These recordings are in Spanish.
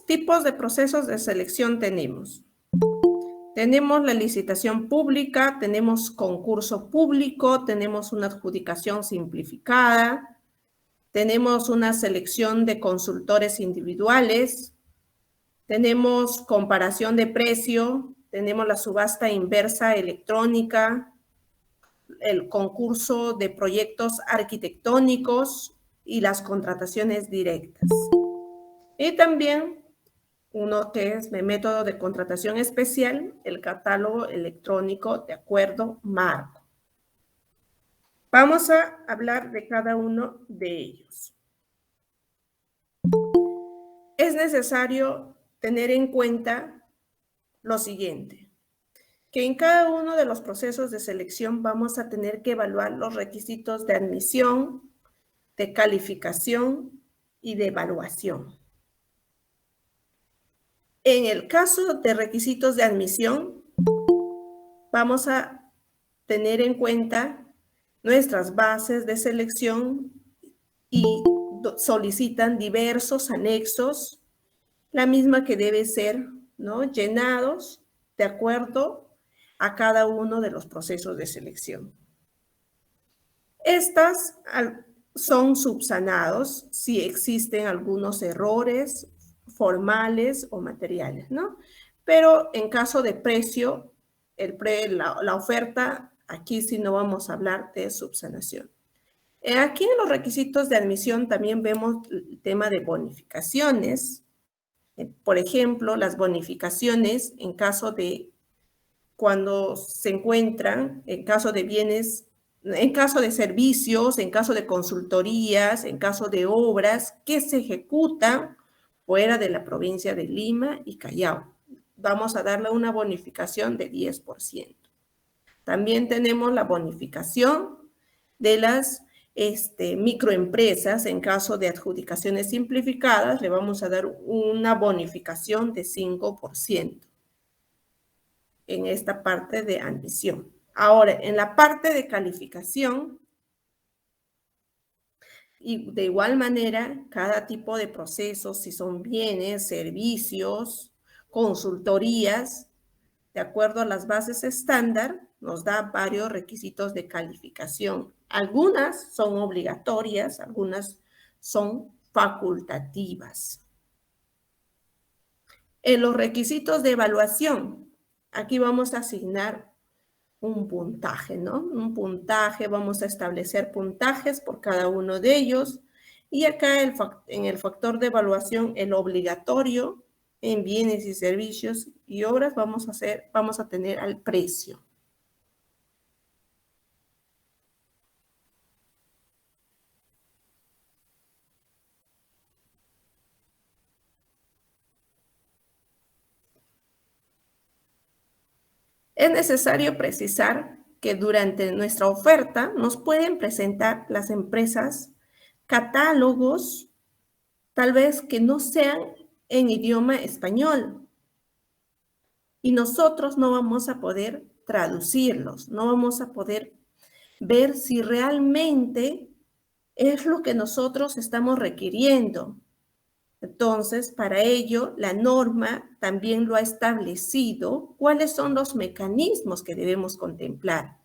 tipos de procesos de selección tenemos? Tenemos la licitación pública, tenemos concurso público, tenemos una adjudicación simplificada, tenemos una selección de consultores individuales, tenemos comparación de precio, tenemos la subasta inversa electrónica, el concurso de proyectos arquitectónicos y las contrataciones directas. Y también uno que es el método de contratación especial, el catálogo electrónico de acuerdo marco. Vamos a hablar de cada uno de ellos. Es necesario tener en cuenta lo siguiente, que en cada uno de los procesos de selección vamos a tener que evaluar los requisitos de admisión, de calificación y de evaluación. En el caso de requisitos de admisión, vamos a tener en cuenta nuestras bases de selección y solicitan diversos anexos, la misma que debe ser, ¿no?, llenados de acuerdo a cada uno de los procesos de selección. Estas son subsanados si existen algunos errores formales o materiales, ¿no? Pero en caso de precio, la oferta, aquí sí no vamos a hablar de subsanación. Aquí en los requisitos de admisión también vemos el tema de bonificaciones. Por ejemplo, las bonificaciones en caso de cuando se encuentran, en caso de bienes, en caso de servicios, en caso de consultorías, en caso de obras que se ejecutan fuera de la provincia de Lima y Callao. Vamos a darle una bonificación de 10%. También tenemos la bonificación de las microempresas. En caso de adjudicaciones simplificadas, le vamos a dar una bonificación de 5% en esta parte de admisión. Ahora, en la parte de calificación, y de igual manera, cada tipo de procesos, si son bienes, servicios, consultorías, de acuerdo a las bases estándar, nos da varios requisitos de calificación. Algunas son obligatorias, algunas son facultativas. En los requisitos de evaluación, aquí vamos a asignar un puntaje, ¿no? Un puntaje, vamos a establecer puntajes por cada uno de ellos. Y acá en el factor de evaluación, el obligatorio, en bienes y servicios y obras, vamos a tener al precio. Es necesario precisar que durante nuestra oferta nos pueden presentar las empresas catálogos, tal vez que no sean en idioma español. Y nosotros no vamos a poder traducirlos, no vamos a poder ver si realmente es lo que nosotros estamos requiriendo. Entonces, para ello, la norma también lo ha establecido, cuáles son los mecanismos que debemos contemplar.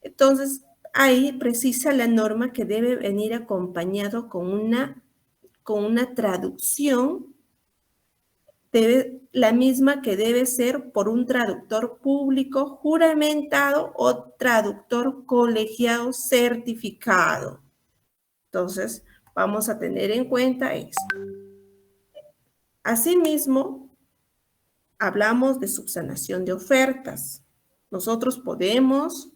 Entonces, ahí precisa la norma que debe venir acompañado con una traducción, la misma que debe ser por un traductor público juramentado o traductor colegiado certificado. Entonces, vamos a tener en cuenta esto. Asimismo, hablamos de subsanación de ofertas. Nosotros podemos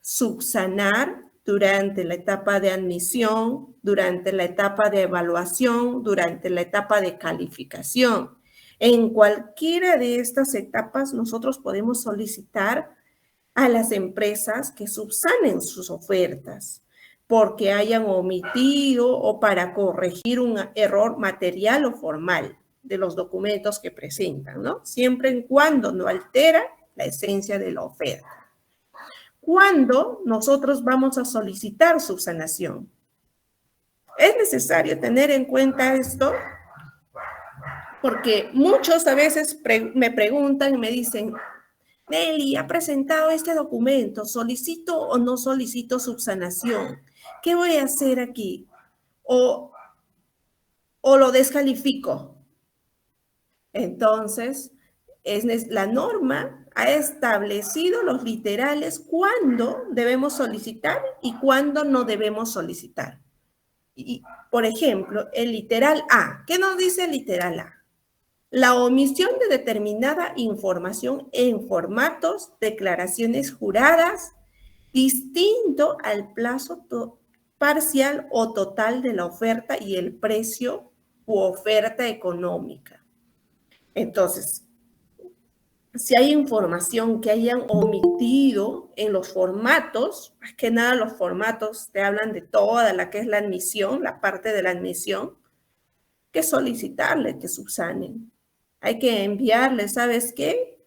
subsanar durante la etapa de admisión, durante la etapa de evaluación, durante la etapa de calificación. En cualquiera de estas etapas, nosotros podemos solicitar a las empresas que subsanen sus ofertas porque hayan omitido o para corregir un error material o formal de los documentos que presentan, ¿no? Siempre y cuando no altera la esencia de la oferta. ¿Cuándo nosotros vamos a solicitar subsanación? Es necesario tener en cuenta esto Porque muchos a veces me preguntan y me dicen, Nelly, ha presentado este documento, ¿solicito o no solicito subsanación? ¿Qué voy a hacer aquí? O lo descalifico. Entonces, la norma ha establecido los literales cuándo debemos solicitar y cuándo no debemos solicitar. Y, por ejemplo, el literal A. ¿Qué nos dice el literal A? La omisión de determinada información en formatos, declaraciones juradas, distinto al plazo parcial o total de la oferta y el precio u oferta económica. Entonces, si hay información que hayan omitido en los formatos, más que nada los formatos te hablan de toda la que es la admisión, la parte de la admisión, que solicitarle que subsanen. Hay que enviarle, ¿sabes qué?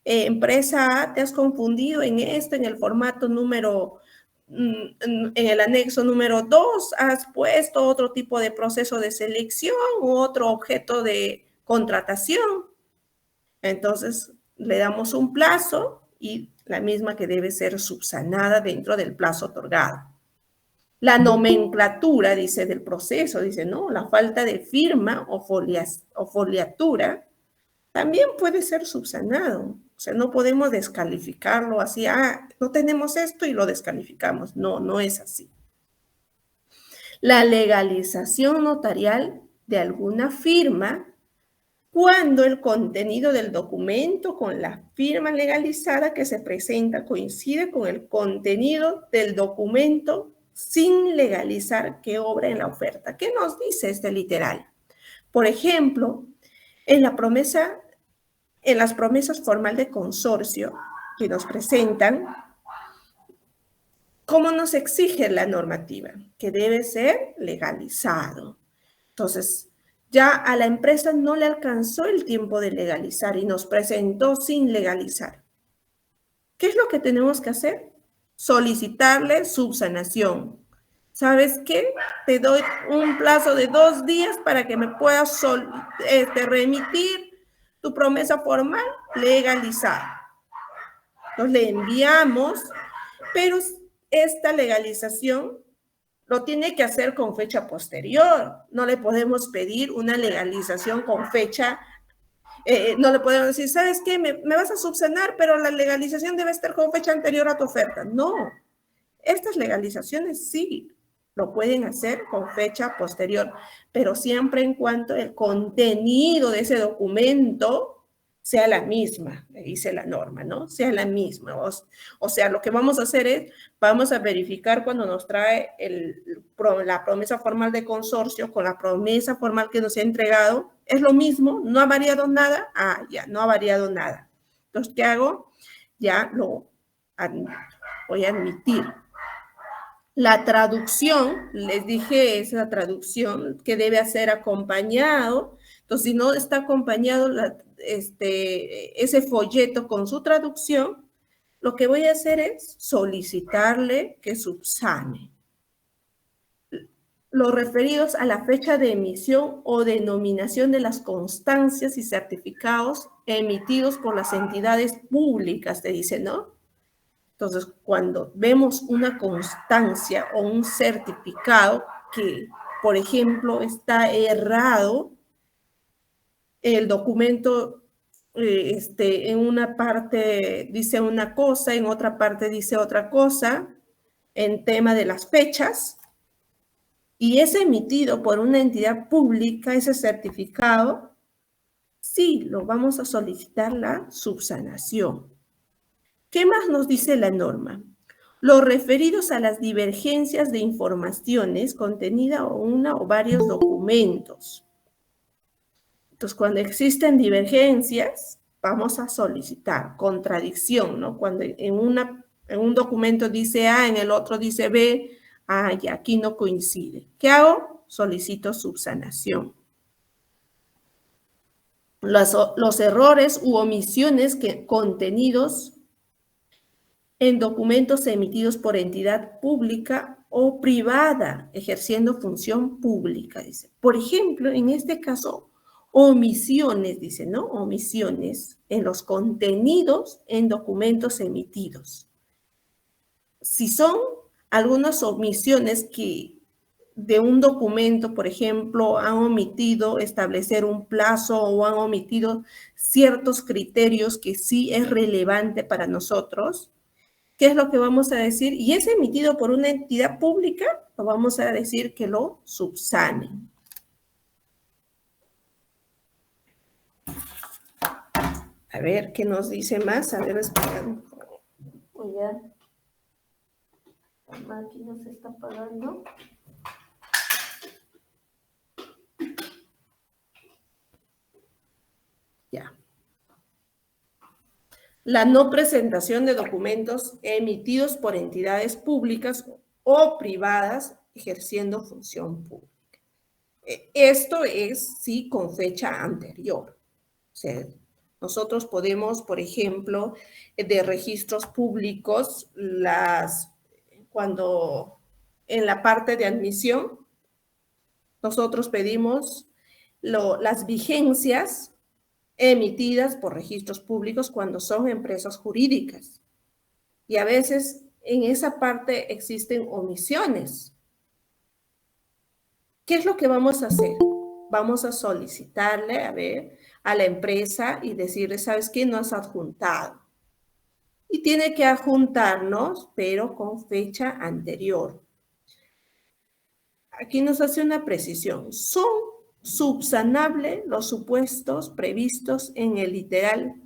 Empresa A, te has confundido en esto, en el formato número, en el anexo número 2, has puesto otro tipo de proceso de selección u otro objeto de contratación. Entonces, le damos un plazo y la misma que debe ser subsanada dentro del plazo otorgado. La nomenclatura, dice, del proceso, dice, no, la falta de firma o foliatura también puede ser subsanado. O sea, no podemos descalificarlo así, no tenemos esto y lo descalificamos. No, no es así. La legalización notarial de alguna firma cuando el contenido del documento con la firma legalizada que se presenta coincide con el contenido del documento sin legalizar que obra en la oferta. ¿Qué nos dice este literal? Por ejemplo, en las promesas formal de consorcio que nos presentan, ¿cómo nos exige la normativa? Que debe ser legalizado. Entonces, ya a la empresa no le alcanzó el tiempo de legalizar y nos presentó sin legalizar. ¿Qué es lo que tenemos que hacer? Solicitarle subsanación. ¿Sabes qué? Te doy un plazo de 2 días para que me puedas remitir tu promesa formal legalizada. Entonces le enviamos, pero esta legalización lo tiene que hacer con fecha posterior. No le podemos pedir una legalización con fecha, no le podemos decir, ¿sabes qué? Me vas a subsanar, pero la legalización debe estar con fecha anterior a tu oferta. No, estas legalizaciones sí lo pueden hacer con fecha posterior, pero siempre en cuanto el contenido de ese documento sea la misma, dice la norma, ¿no? Sea la misma. O sea, lo que vamos a hacer es, vamos a verificar cuando nos trae la promesa formal de consorcio con la promesa formal que nos ha entregado, ¿es lo mismo? ¿No ha variado nada? Ya, no ha variado nada. Entonces, ¿qué hago? Ya lo voy a admitir. La traducción, les dije, es la traducción que debe hacer acompañado. Entonces, si no está acompañado ese folleto con su traducción, lo que voy a hacer es solicitarle que subsane. Los referidos a la fecha de emisión o denominación de las constancias y certificados emitidos por las entidades públicas, te dice, ¿no? Entonces, cuando vemos una constancia o un certificado que, por ejemplo, está errado, el documento en una parte dice una cosa, en otra parte dice otra cosa, en tema de las fechas, y es emitido por una entidad pública, ese certificado, sí, lo vamos a solicitar la subsanación. ¿Qué más nos dice la norma? Los referidos a las divergencias de informaciones contenida en una o varios documentos. Entonces, cuando existen divergencias, vamos a solicitar contradicción, ¿no? Cuando en un documento dice A, en el otro dice B, y aquí no coincide. ¿Qué hago? Solicito subsanación. Los errores u omisiones contenidos en documentos emitidos por entidad pública o privada ejerciendo función pública, dice. Por ejemplo, en este caso, omisiones, dice, ¿no? Omisiones en los contenidos en documentos emitidos. Si son algunas omisiones que de un documento, por ejemplo, han omitido establecer un plazo o han omitido ciertos criterios que sí es relevante para nosotros, ¿qué es lo que vamos a decir? Y es emitido por una entidad pública, lo vamos a decir que lo subsanen. A ver, ¿qué nos dice más? A ver, esperando. Oiga, la máquina se está apagando. Ya. La no presentación de documentos emitidos por entidades públicas o privadas ejerciendo función pública. Esto es, sí, con fecha anterior. O sea, nosotros podemos, por ejemplo, de registros públicos, cuando en la parte de admisión, nosotros pedimos las vigencias emitidas por registros públicos cuando son empresas jurídicas. Y a veces en esa parte existen omisiones. ¿Qué es lo que vamos a hacer? Vamos a solicitarle, a la empresa y decirle, ¿sabes qué? No has adjuntado. Y tiene que adjuntarnos, pero con fecha anterior. Aquí nos hace una precisión. Son subsanables los supuestos previstos en el literal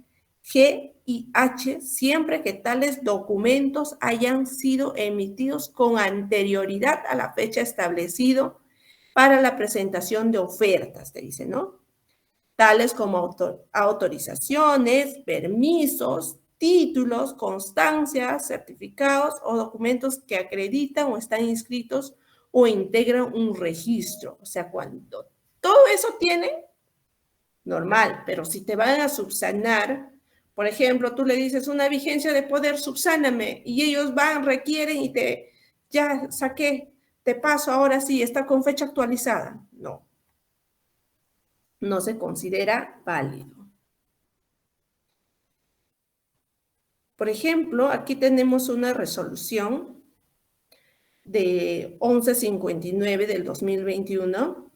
G y H siempre que tales documentos hayan sido emitidos con anterioridad a la fecha establecida para la presentación de ofertas, te dice, ¿no? Tales como autorizaciones, permisos, títulos, constancias, certificados o documentos que acreditan o están inscritos o integran un registro. O sea, cuando todo eso tiene, normal, pero si te van a subsanar, por ejemplo, tú le dices una vigencia de poder, subsáname, y ellos van, requieren y ya saqué, te paso, ahora sí, está con fecha actualizada. No se considera válido. Por ejemplo, aquí tenemos una resolución de 1159 del 2021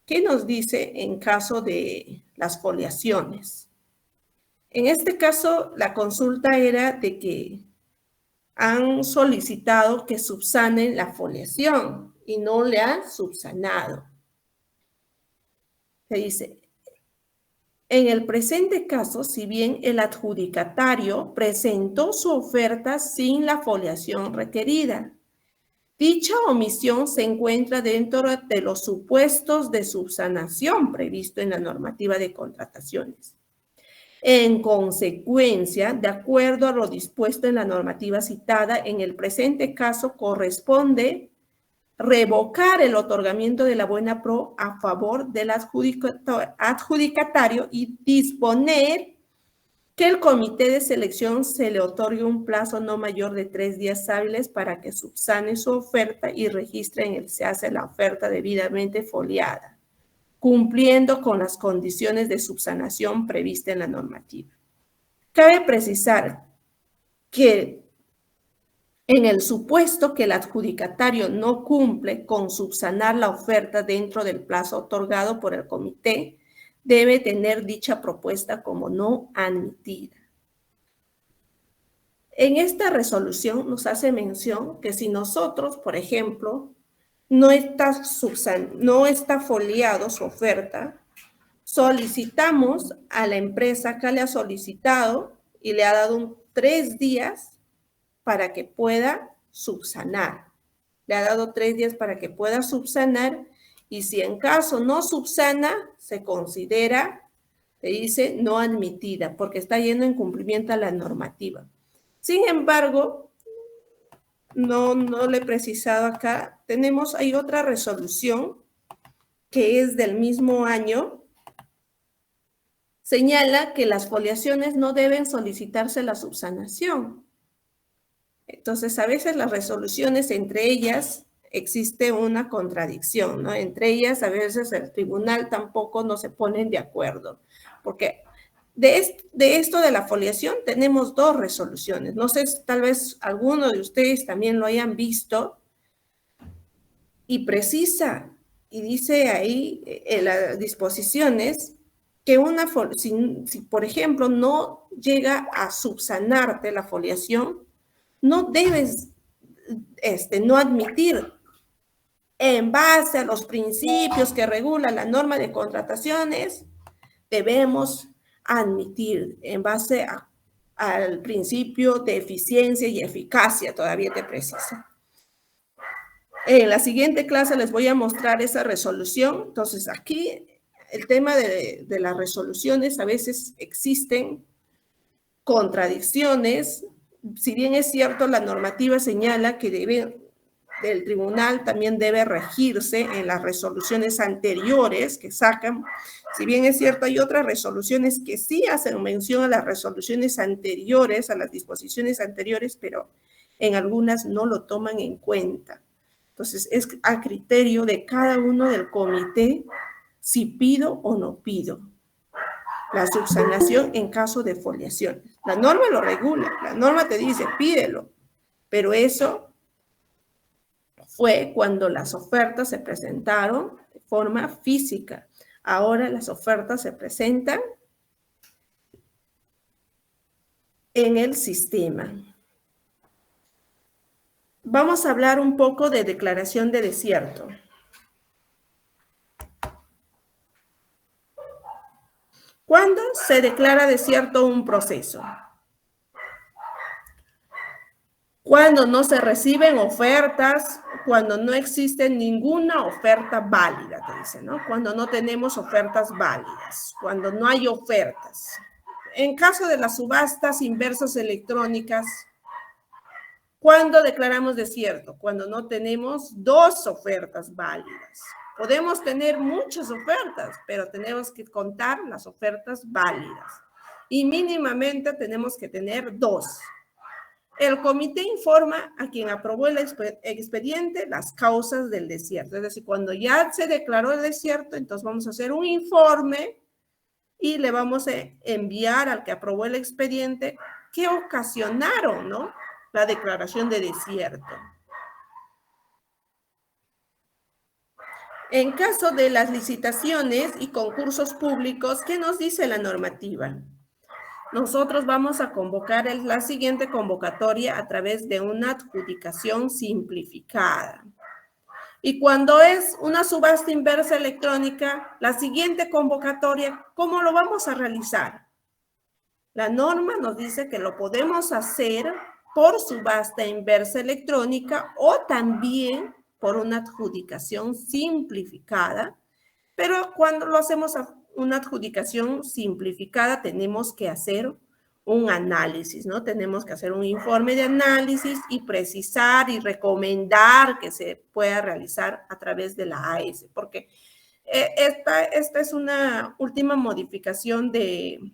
que nos dice en caso de las foliaciones. En este caso, la consulta era de que han solicitado que subsanen la foliación y no le han subsanado. Se dice, en el presente caso, si bien el adjudicatario presentó su oferta sin la foliación requerida, dicha omisión se encuentra dentro de los supuestos de subsanación previsto en la normativa de contrataciones. En consecuencia, de acuerdo a lo dispuesto en la normativa citada, en el presente caso corresponde revocar el otorgamiento de la buena pro a favor del adjudicatario y disponer que el comité de selección se le otorgue un plazo no mayor de 3 días hábiles para que subsane su oferta y registre en el SEACE la oferta debidamente foliada, cumpliendo con las condiciones de subsanación previstas en la normativa. Cabe precisar que en el supuesto que el adjudicatario no cumple con subsanar la oferta dentro del plazo otorgado por el comité, debe tener dicha propuesta como no admitida. En esta resolución nos hace mención que si nosotros, por ejemplo, no está foliado su oferta, solicitamos a la empresa que le ha solicitado y le ha dado 3 días para que pueda subsanar. Le ha dado 3 días para que pueda subsanar y si en caso no subsana, se considera, te dice, no admitida, porque está yendo en cumplimiento a la normativa. Sin embargo, no le he precisado acá, hay otra resolución que es del mismo año, señala que las foliaciones no deben solicitarse la subsanación. Entonces, a veces las resoluciones, entre ellas, existe una contradicción, ¿no? Entre ellas, a veces el tribunal tampoco no se ponen de acuerdo, porque de esto de la foliación tenemos dos resoluciones. No sé, tal vez alguno de ustedes también lo hayan visto, y precisa, y dice ahí en las disposiciones que si, por ejemplo, no llega a subsanarte la foliación, no debes no admitir en base a los principios que regula la norma de contrataciones, debemos admitir en base al principio de eficiencia y eficacia, todavía te precisa. En la siguiente clase les voy a mostrar esa resolución. Entonces, aquí el tema de las resoluciones, a veces existen contradicciones. Si bien es cierto, la normativa señala que el tribunal también debe regirse en las resoluciones anteriores que sacan. Si bien es cierto, hay otras resoluciones que sí hacen mención a las resoluciones anteriores, a las disposiciones anteriores, pero en algunas no lo toman en cuenta. Entonces, es a criterio de cada uno del comité si pido o no pido la subsanación en caso de foliación. La norma lo regula, la norma te dice pídelo, pero eso fue cuando las ofertas se presentaron de forma física. Ahora las ofertas se presentan en el sistema. Vamos a hablar un poco de declaración de desierto. ¿Cuándo se declara desierto un proceso? Cuando no se reciben ofertas, cuando no existe ninguna oferta válida, te dicen, ¿no? Cuando no tenemos ofertas válidas, cuando no hay ofertas. En caso de las subastas inversas electrónicas, ¿cuándo declaramos desierto? Cuando no tenemos dos ofertas válidas. Podemos tener muchas ofertas, pero tenemos que contar las ofertas válidas. Y mínimamente tenemos que tener dos. El comité informa a quien aprobó el expediente las causas del desierto. Es decir, cuando ya se declaró el desierto, entonces vamos a hacer un informe y le vamos a enviar al que aprobó el expediente qué ocasionaron, ¿no?, la declaración de desierto. En caso de las licitaciones y concursos públicos, ¿qué nos dice la normativa? Nosotros vamos a convocar la siguiente convocatoria a través de una adjudicación simplificada. Y cuando es una subasta inversa electrónica, la siguiente convocatoria, ¿cómo lo vamos a realizar? La norma nos dice que lo podemos hacer por subasta inversa electrónica o también por una adjudicación simplificada, pero cuando lo hacemos a una adjudicación simplificada tenemos que hacer un análisis, ¿no? Tenemos que hacer un informe de análisis y precisar y recomendar que se pueda realizar a través de la AS, porque esta es una última modificación del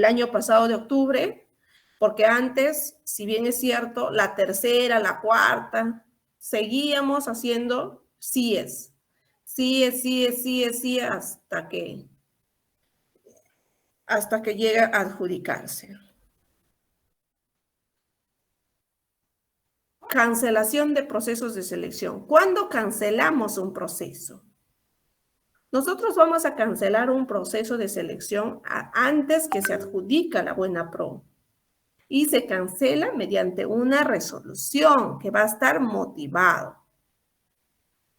año pasado de octubre, porque antes, si bien es cierto, la tercera, la cuarta, seguíamos haciendo CIES, sí, hasta que llega a adjudicarse. Cancelación de procesos de selección. ¿Cuándo cancelamos un proceso? Nosotros vamos a cancelar un proceso de selección antes que se adjudica la buena pro. Y se cancela mediante una resolución que va a estar motivado.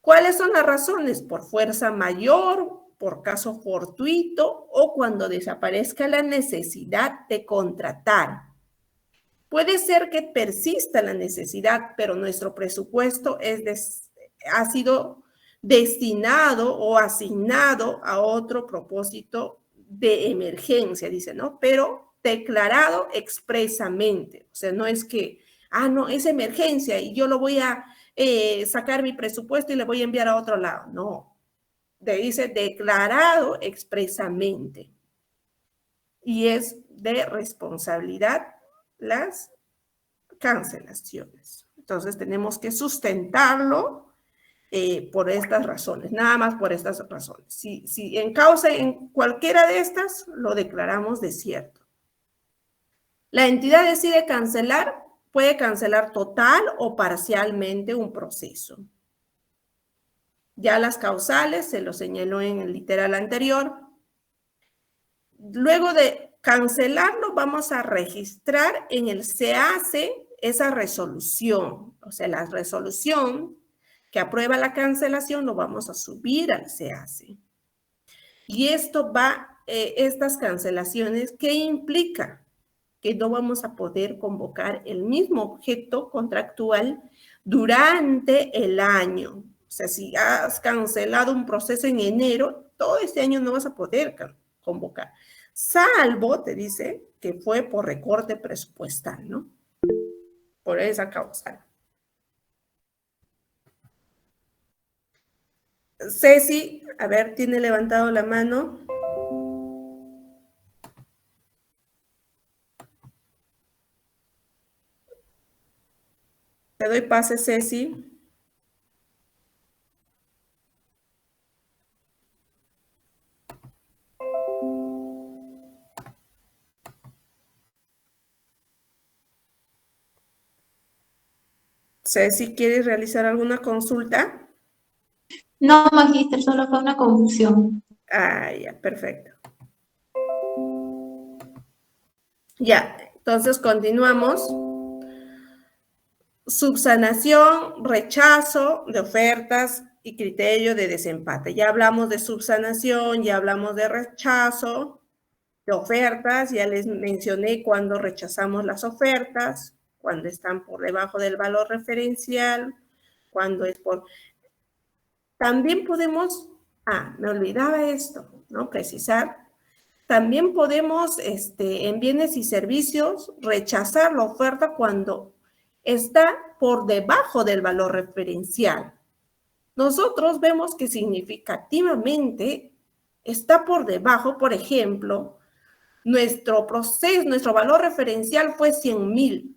¿Cuáles son las razones? Por fuerza mayor, por caso fortuito o cuando desaparezca la necesidad de contratar. Puede ser que persista la necesidad, pero nuestro presupuesto ha sido destinado o asignado a otro propósito de emergencia, dice, ¿no? Pero declarado expresamente. O sea, no es que, no, es emergencia y yo lo voy a sacar mi presupuesto y le voy a enviar a otro lado. No, dice declarado expresamente. Y es de responsabilidad las cancelaciones. Entonces tenemos que sustentarlo por estas razones, nada más por estas razones. Si en causa en cualquiera de estas, lo declaramos desierto. La entidad decide cancelar, puede cancelar total o parcialmente un proceso. Ya las causales se lo señaló en el literal anterior. Luego de cancelarlo, vamos a registrar en el SEACE esa resolución. O sea, la resolución que aprueba la cancelación lo vamos a subir al SEACE. Y esto va, estas cancelaciones, ¿qué implica? Que no vamos a poder convocar el mismo objeto contractual durante el año. O sea, si has cancelado un proceso en enero, todo este año no vas a poder convocar. Salvo, te dice, que fue por recorte presupuestal, ¿no? Por esa causa. Ceci, a ver, tiene levantado la mano. Te doy pase, Ceci. Ceci, ¿quieres realizar alguna consulta? No, magíster, solo fue una confusión. Ah, ya, perfecto. Ya, entonces continuamos. Subsanación, rechazo de ofertas y criterio de desempate. Ya hablamos de subsanación, ya hablamos de rechazo de ofertas, ya les mencioné cuando rechazamos las ofertas, cuando están por debajo del valor referencial, cuando es por... También podemos, me olvidaba esto, ¿no? Precisar. También podemos, en bienes y servicios, rechazar la oferta cuando está por debajo del valor referencial. Nosotros vemos que significativamente está por debajo, por ejemplo, nuestro valor referencial fue 100,000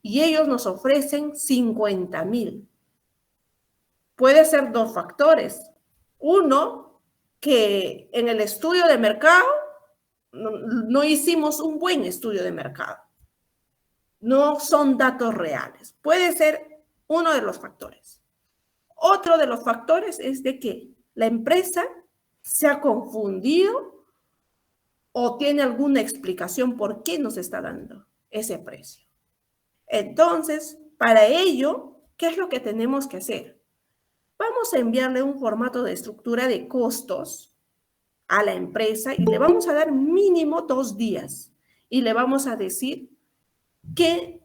y ellos nos ofrecen 50,000. Puede ser dos factores. Uno, que en el estudio de mercado no hicimos un buen estudio de mercado. No son datos reales. Puede ser uno de los factores. Otro de los factores es de que la empresa se ha confundido o tiene alguna explicación por qué nos está dando ese precio. Entonces, para ello, ¿qué es lo que tenemos que hacer? Vamos a enviarle un formato de estructura de costos a la empresa y le vamos a dar mínimo 2 días y le vamos a decir que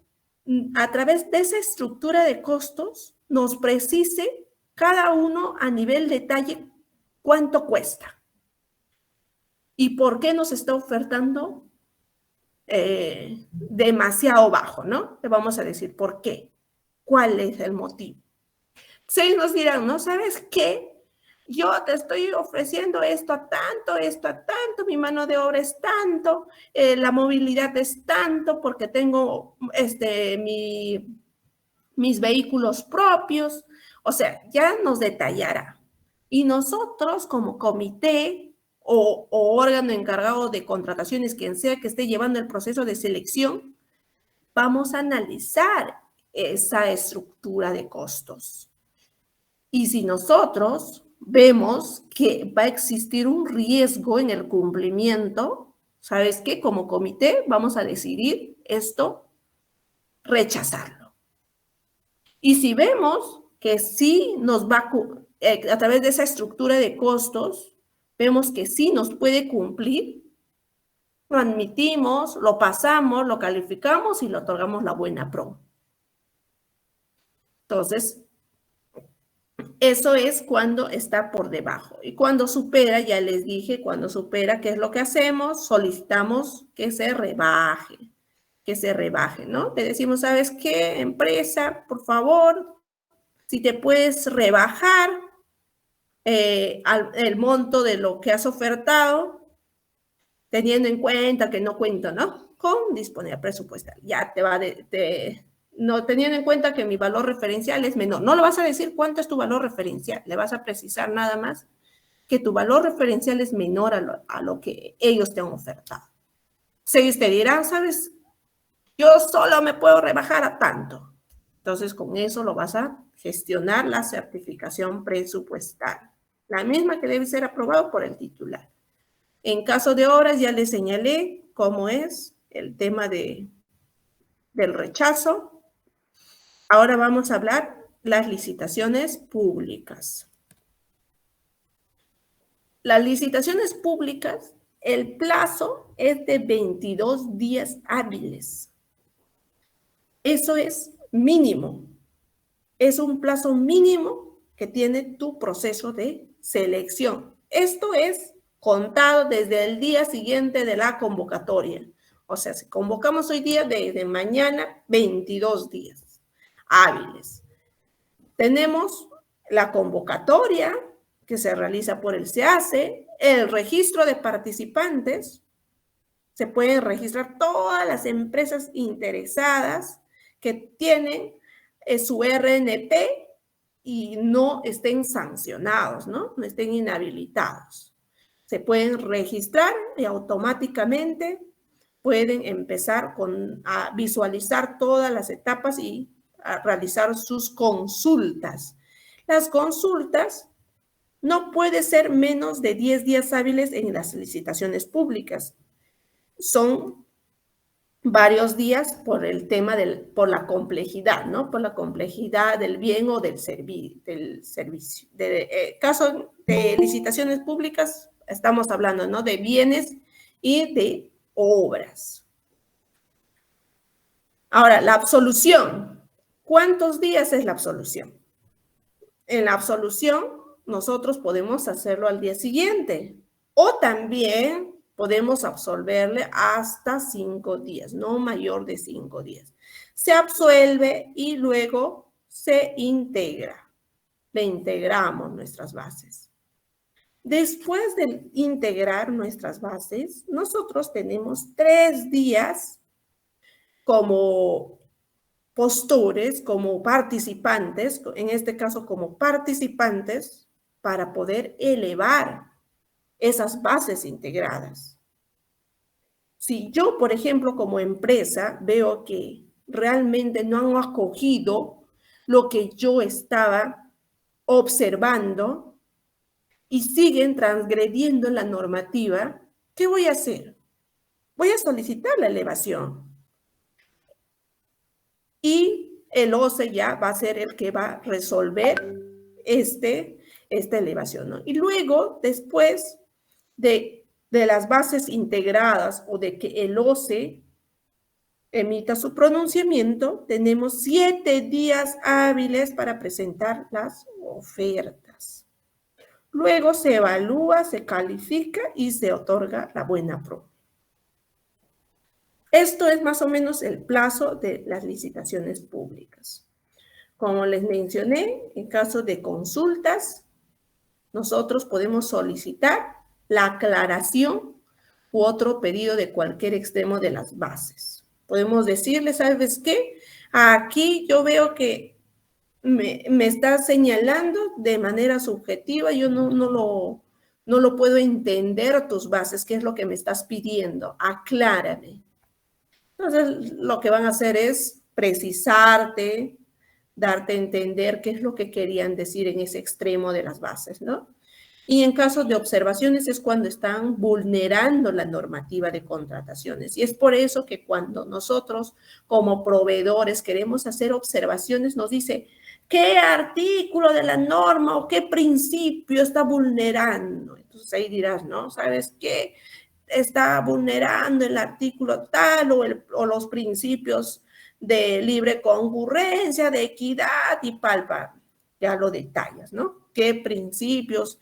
a través de esa estructura de costos nos precise cada uno a nivel detalle cuánto cuesta y por qué nos está ofertando demasiado bajo, ¿no? Le vamos a decir por qué, cuál es el motivo. Entonces nos dirán, ¿no? ¿Sabes qué? Yo te estoy ofreciendo esto a tanto, mi mano de obra es tanto, la movilidad es tanto, porque tengo mis vehículos propios. O sea, ya nos detallará. Y nosotros como comité o órgano encargado de contrataciones, quien sea que esté llevando el proceso de selección, vamos a analizar esa estructura de costos. Y si nosotros vemos que va a existir un riesgo en el cumplimiento, ¿sabes qué? Como comité vamos a decidir esto, rechazarlo. Y si vemos que sí nos va a través de esa estructura de costos, vemos que sí nos puede cumplir, lo admitimos, lo pasamos, lo calificamos y le otorgamos la buena pro. Entonces, eso es cuando está por debajo. Y cuando supera, ya les dije, cuando supera, ¿qué es lo que hacemos? Solicitamos que se rebaje, ¿no? Le decimos, ¿sabes qué, empresa? Por favor, si te puedes rebajar el monto de lo que has ofertado, teniendo en cuenta que no cuento, ¿no? Con disponibilidad presupuestal. Ya te va no, teniendo en cuenta que mi valor referencial es menor. No le vas a decir cuánto es tu valor referencial, le vas a precisar nada más que tu valor referencial es menor a lo que ellos te han ofertado. Se te dirán, ¿sabes? Yo solo me puedo rebajar a tanto. Entonces, con eso lo vas a gestionar la certificación presupuestal, la misma que debe ser aprobado por el titular. En caso de obras, ya les señalé cómo es el tema del rechazo. Ahora vamos a hablar las licitaciones públicas. Las licitaciones públicas, el plazo es de 22 días hábiles. Eso es mínimo. Es un plazo mínimo que tiene tu proceso de selección. Esto es contado desde el día siguiente de la convocatoria. O sea, si convocamos hoy día, desde mañana, 22 días hábiles. Tenemos la convocatoria que se realiza por el SEACE, el registro de participantes. Se pueden registrar todas las empresas interesadas que tienen su RNP y no estén sancionados, ¿no? No estén inhabilitados. Se pueden registrar y automáticamente pueden empezar a visualizar todas las etapas y a realizar sus consultas. Las consultas no pueden ser menos de 10 días hábiles en las licitaciones públicas. Son varios días por el tema por la complejidad, ¿no? Por la complejidad del bien o del servicio. Caso de licitaciones públicas, estamos hablando, ¿no? De bienes y de obras. Ahora, la absolución. ¿Cuántos días es la absolución? En la absolución, nosotros podemos hacerlo al día siguiente o también podemos absolverle hasta 5 días, no mayor de 5 días. Se absuelve y luego se integra. Le integramos nuestras bases. Después de integrar nuestras bases, nosotros tenemos 3 días como postures, como participantes, en este caso como participantes, para poder elevar esas bases integradas. Si yo, por ejemplo, como empresa, veo que realmente no han acogido lo que yo estaba observando y siguen transgrediendo la normativa, ¿qué voy a hacer? Voy a solicitar la elevación. Y el OCE ya va a ser el que va a resolver esta elevación, ¿no? Y luego, después de las bases integradas o de que el OCE emita su pronunciamiento, tenemos 7 días hábiles para presentar las ofertas. Luego se evalúa, se califica y se otorga la buena pro. Esto es más o menos el plazo de las licitaciones públicas. Como les mencioné, en caso de consultas, nosotros podemos solicitar la aclaración u otro pedido de cualquier extremo de las bases. Podemos decirle, ¿sabes qué? Aquí yo veo que me está señalando de manera subjetiva, yo no lo puedo entender tus bases, ¿qué es lo que me estás pidiendo? Aclárame. Entonces, lo que van a hacer es precisarte, darte a entender qué es lo que querían decir en ese extremo de las bases, ¿no? Y en casos de observaciones es cuando están vulnerando la normativa de contrataciones. Y es por eso que cuando nosotros como proveedores queremos hacer observaciones, nos dice qué artículo de la norma o qué principio está vulnerando. Entonces ahí dirás, ¿no? ¿Sabes qué? Está vulnerando el artículo tal o los principios de libre concurrencia, de equidad y palpa. Ya lo detallas, ¿no? ¿Qué principios?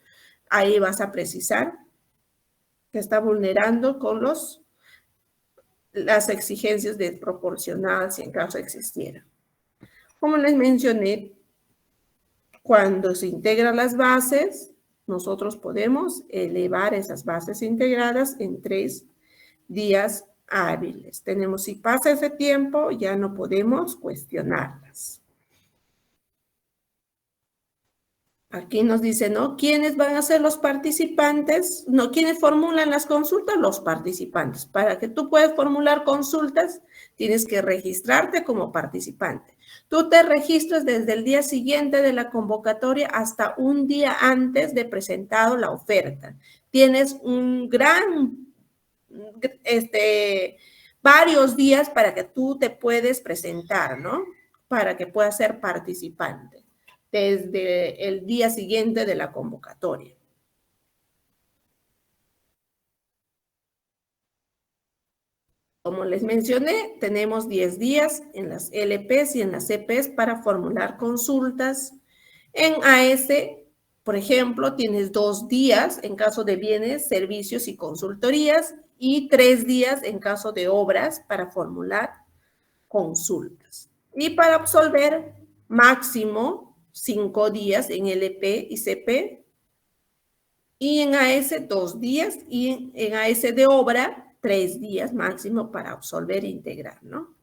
Ahí vas a precisar que está vulnerando con las exigencias de proporcional si en caso existiera. Como les mencioné, cuando se integran las bases, nosotros podemos elevar esas bases integradas en 3 días hábiles. Tenemos, si pasa ese tiempo, ya no podemos cuestionarlas. Aquí nos dice, ¿no? ¿Quiénes van a ser los participantes? No, ¿quiénes formulan las consultas? Los participantes. Para que tú puedas formular consultas, tienes que registrarte como participante. Tú te registras desde el día siguiente de la convocatoria hasta un día antes de presentado la oferta. Tienes un varios días para que tú te puedes presentar, ¿no? Para que puedas ser participante desde el día siguiente de la convocatoria. Como les mencioné, tenemos 10 días en las LPs y en las CPs para formular consultas. En AS, por ejemplo, tienes 2 días en caso de bienes, servicios y consultorías y 3 días en caso de obras para formular consultas. Y para absolver, máximo 5 días en LP y CP. Y en AS 2 días y en AS de obra 3 días máximo para absolver e integrar, ¿no?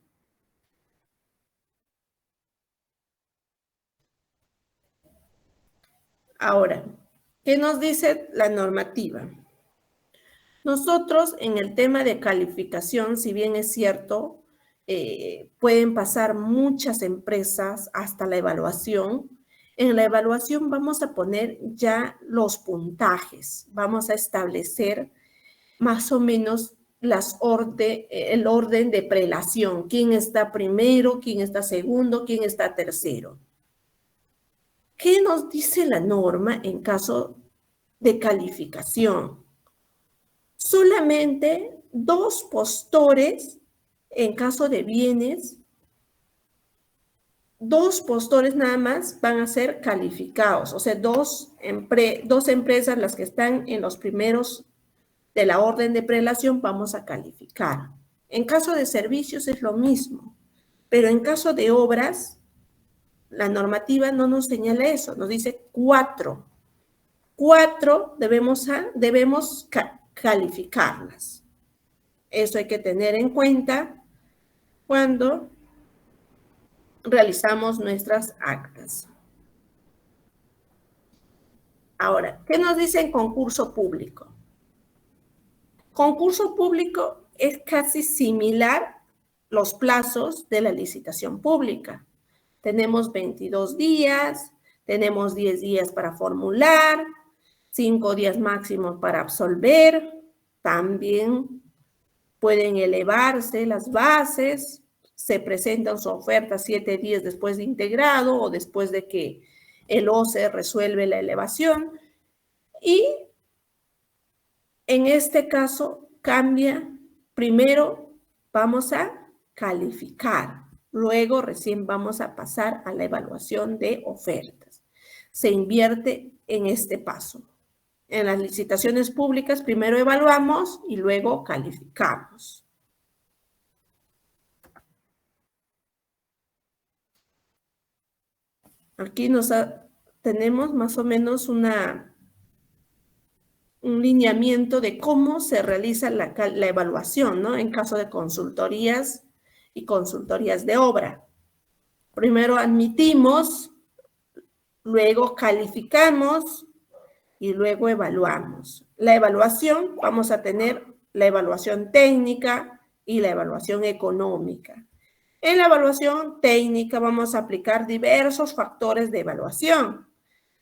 Ahora, ¿qué nos dice la normativa? Nosotros en el tema de calificación, si bien es cierto, pueden pasar muchas empresas hasta la evaluación. En la evaluación vamos a poner ya los puntajes, vamos a establecer más o menos el orden de prelación, quién está primero, quién está segundo, quién está tercero. ¿Qué nos dice la norma en caso de calificación? Solamente 2 postores en caso de bienes, 2 postores nada más van a ser calificados, o sea, dos empresas las que están en los primeros de la orden de prelación vamos a calificar. En caso de servicios es lo mismo, pero en caso de obras, la normativa no nos señala eso, nos dice 4. 4 debemos calificarlas. Eso hay que tener en cuenta cuando realizamos nuestras actas. Ahora, ¿qué nos dice en concurso público? Concurso público es casi similar los plazos de la licitación pública. Tenemos 22 días, tenemos 10 días para formular, 5 días máximo para absolver, también pueden elevarse las bases, se presentan su oferta 7 días después de integrado o después de que el OCE resuelve la elevación y en este caso cambia, primero vamos a calificar, luego recién vamos a pasar a la evaluación de ofertas. Se invierte en este paso. En las licitaciones públicas primero evaluamos y luego calificamos. Aquí tenemos más o menos un lineamiento de cómo se realiza la evaluación, ¿no? En caso de consultorías y consultorías de obra. Primero admitimos, luego calificamos y luego evaluamos. La evaluación, vamos a tener la evaluación técnica y la evaluación económica. En la evaluación técnica vamos a aplicar diversos factores de evaluación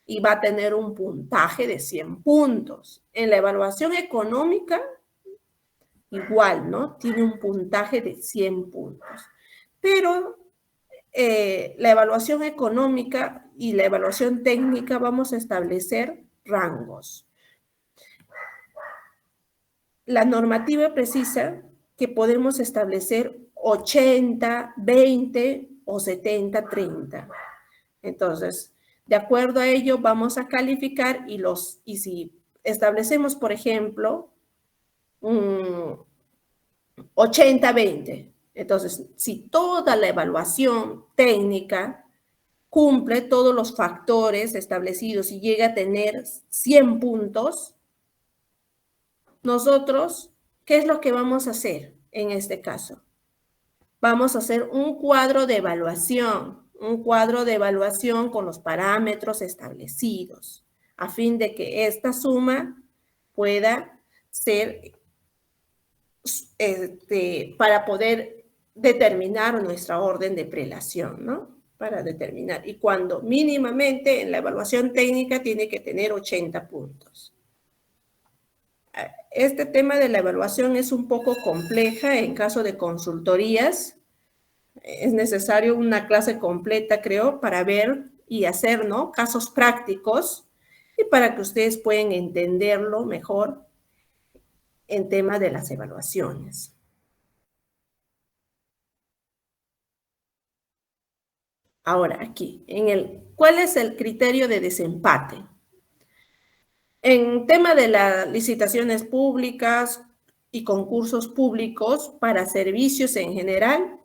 y va a tener un puntaje de 100 puntos. En la evaluación económica, igual, ¿no? Tiene un puntaje de 100 puntos. Pero la evaluación económica y la evaluación técnica vamos a establecer rangos. La normativa precisa que podemos establecer 80, 20 o 70, 30. Entonces, de acuerdo a ello, vamos a calificar y si establecemos, por ejemplo, 80-20, entonces, si toda la evaluación técnica cumple todos los factores establecidos y llega a tener 100 puntos, nosotros, ¿qué es lo que vamos a hacer? en este caso. Vamos a hacer un cuadro de evaluación con los parámetros establecidos, a fin de que esta suma pueda ser para poder determinar nuestra orden de prelación, ¿no? Para determinar. Y cuando mínimamente en la evaluación técnica tiene que tener 80 puntos. Este tema de la evaluación es un poco compleja en caso de consultorías. Es necesario una clase completa, creo, para ver y hacer, ¿no? Casos prácticos y para que ustedes puedan entenderlo mejor en tema de las evaluaciones. Ahora, aquí, ¿cuál es el criterio de desempate? En tema de las licitaciones públicas y concursos públicos para servicios en general,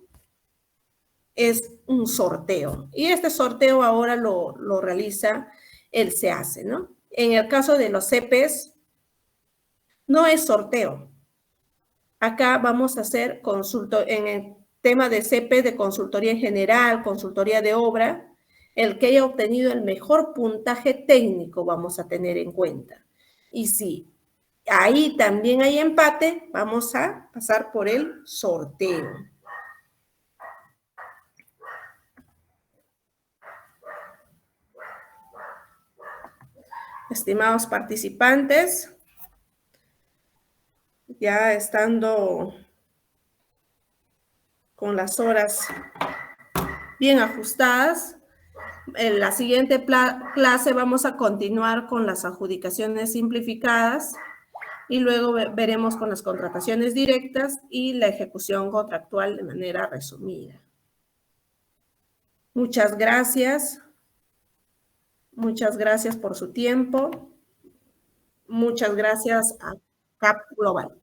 es un sorteo. Y este sorteo ahora lo realiza el SEACE, ¿no? En el caso de los CPs, no es sorteo. Acá vamos a hacer en el tema de CP de consultoría en general, consultoría de obra, el que haya obtenido el mejor puntaje técnico vamos a tener en cuenta. Y si ahí también hay empate, vamos a pasar por el sorteo. Estimados participantes, ya estando con las horas bien ajustadas, en la siguiente clase vamos a continuar con las adjudicaciones simplificadas y luego veremos con las contrataciones directas y la ejecución contractual de manera resumida. Muchas gracias. Muchas gracias por su tiempo. Muchas gracias a CAP Global.